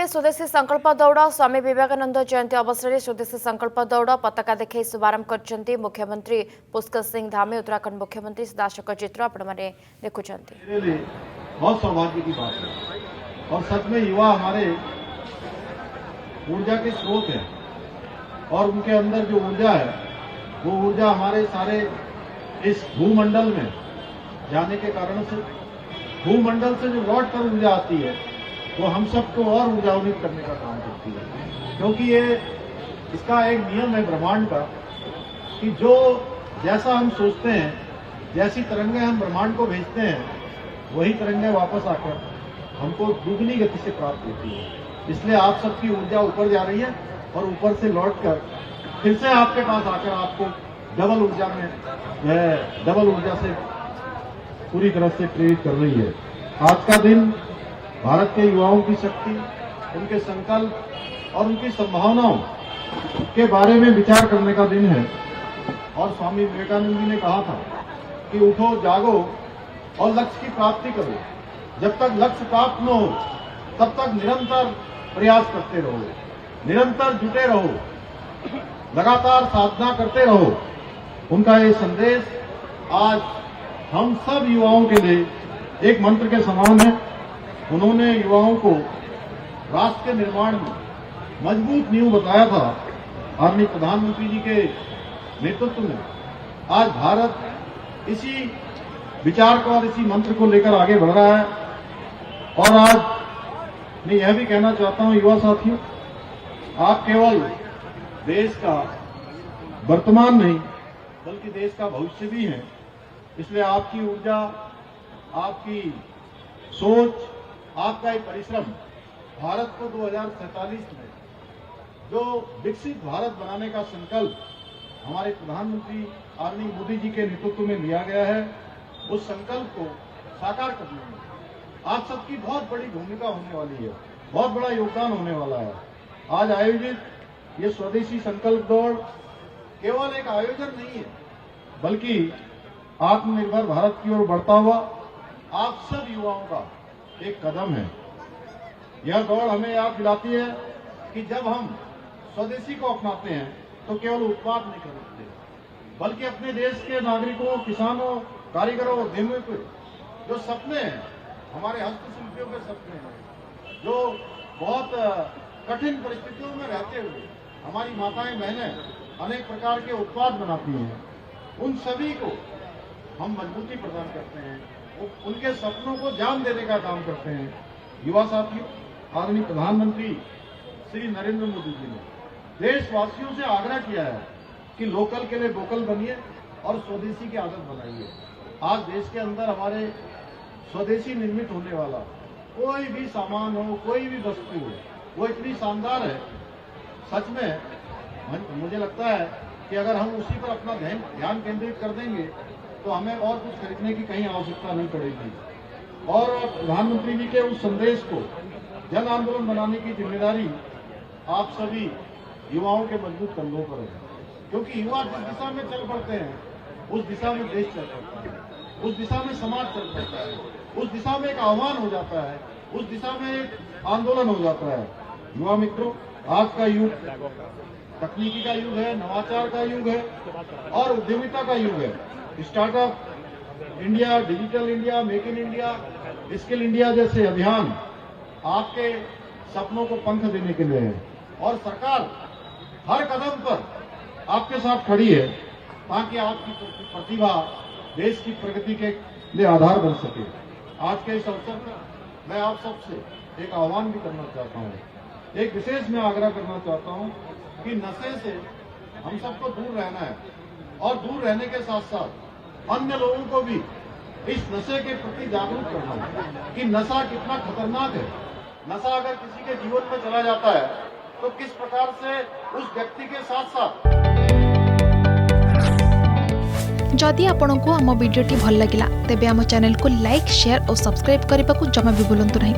में स्वदेशी संकल्प दौड़ स्वामी विवेकानंद जयंती अवसर में स्वदेशी संकल्प दौड़ पताका देखा शुभारंभ कर मुख्यमंत्री पुष्कर सिंह धामी। उत्तराखंड मुख्यमंत्री दाशक चित्र आपण मैंने देखुं। बहुत सौभाग्य की बात है और सच में युवा हमारे ऊर्जा के स्रोत है और उनके अंदर जो ऊर्जा है वो ऊर्जा हमारे सारे इस भूमंडल में जाने के कारण से भूमंडल से जो लौट कर ऊर्जा आती है वो हम सबको और ऊर्जान्वित करने का काम करती है, क्योंकि ये इसका एक नियम है ब्रह्मांड का कि जो जैसा हम सोचते हैं, जैसी तरंगें हम ब्रह्मांड को भेजते हैं, वही तरंगें वापस आकर हमको दुगनी गति से प्राप्त होती है। इसलिए आप सबकी ऊर्जा ऊपर जा रही है और ऊपर से लौटकर फिर से आपके पास आकर आपको डबल ऊर्जा से पूरी तरह से प्रेरित कर रही है। आज का दिन भारत के युवाओं की शक्ति, उनके संकल्प और उनकी संभावनाओं के बारे में विचार करने का दिन है। और स्वामी विवेकानंद जी ने कहा था कि उठो, जागो और लक्ष्य की प्राप्ति करो। जब तक लक्ष्य प्राप्त न हो तब तक निरंतर प्रयास करते रहो, निरंतर जुटे रहो, लगातार साधना करते रहो। उनका ये संदेश आज हम सब युवाओं के लिए एक मंत्र के समान है। उन्होंने युवाओं को राष्ट्र के निर्माण में मजबूत नींव बताया था। आदरणीय प्रधानमंत्री जी के नेतृत्व में आज भारत इसी विचार को और इसी मंत्र को लेकर आगे बढ़ रहा है। और आज मैं यह भी कहना चाहता हूं युवा साथियों, आप केवल देश का वर्तमान नहीं बल्कि देश का भविष्य भी हैं। इसलिए आपकी ऊर्जा, आपकी सोच, आपका एक परिश्रम भारत को 2047 में जो विकसित भारत बनाने का संकल्प हमारे प्रधानमंत्री आदरणीय मोदी जी के नेतृत्व में लिया गया है, उस संकल्प को साकार करने में आप सबकी बहुत बड़ी भूमिका होने वाली है, बहुत बड़ा योगदान होने वाला है। आज आयोजित ये स्वदेशी संकल्प दौड़ केवल एक आयोजन नहीं है बल्कि आत्मनिर्भर भारत की ओर बढ़ता हुआ आप सब युवाओं का एक कदम है। यह दौड़ हमें याद दिलाती है कि जब हम स्वदेशी को अपनाते हैं तो केवल उत्पाद नहीं खरीदते बल्कि अपने देश के नागरिकों, किसानों, कारीगरों, उद्यमियों के जो सपने हैं, हमारे हस्तशिल्पियों के सपने हैं, जो बहुत कठिन परिस्थितियों में रहते हुए हमारी माताएं बहनें अनेक प्रकार के उत्पाद बनाती हैं, उन सभी को हम मजबूती प्रदान करते हैं, उनके सपनों को जान देने का काम करते हैं। युवा साथियों, आदरणीय प्रधानमंत्री श्री नरेंद्र मोदी जी ने देशवासियों से आग्रह किया है कि लोकल के लिए वोकल बनिए और स्वदेशी की आदत बनाइए। आज देश के अंदर हमारे स्वदेशी निर्मित होने वाला कोई भी सामान हो, कोई भी वस्तु हो, वो इतनी शानदार है, सच में मुझे लगता है कि अगर हम उसी पर अपना ध्यान केंद्रित कर देंगे तो हमें और कुछ खरीदने की कहीं आवश्यकता नहीं पड़ेगी। और प्रधानमंत्री जी के उस संदेश को जन आंदोलन बनाने की जिम्मेदारी आप सभी युवाओं के मजबूत कंधों पर है, क्योंकि युवा जिस दिशा में चल पड़ते हैं उस दिशा में देश चल पड़ता है, उस दिशा में समाज चल पड़ता है, उस दिशा में एक आह्वान हो जाता है, उस दिशा में एक आंदोलन हो जाता है। युवा मित्रों, आज का युग तकनीकी का युग है, नवाचार का युग है और उद्यमिता का युग है। Startup India, digital India, make in India, skill India जैसे अभियान आपके सपनों को पंख देने के लिए है और सरकार हर कदम पर आपके साथ खड़ी है ताकि आपकी प्रतिभा देश की प्रगति के लिए आधार बन सके। आज के इस अवसर पर मैं आप सबसे एक आह्वान भी करना चाहता हूँ, एक विशेष मैं आग्रह करना चाहता हूँ कि नशे से हम सबको दूर रहना है और दूर रहने के साथ साथ अन्य लोगों को भी इस नशे के प्रति जागरूक करना है कि नशा कितना खतरनाक है। नशा अगर किसी के जीवन में चला जाता है तो किस प्रकार से उस व्यक्ति के साथ साथ। जदि आपंक आम भिडी भल लगा तेब आम चैनल को लाइक, शेयर और सब्सक्राइब करने को जमा भी भूलु नहीं।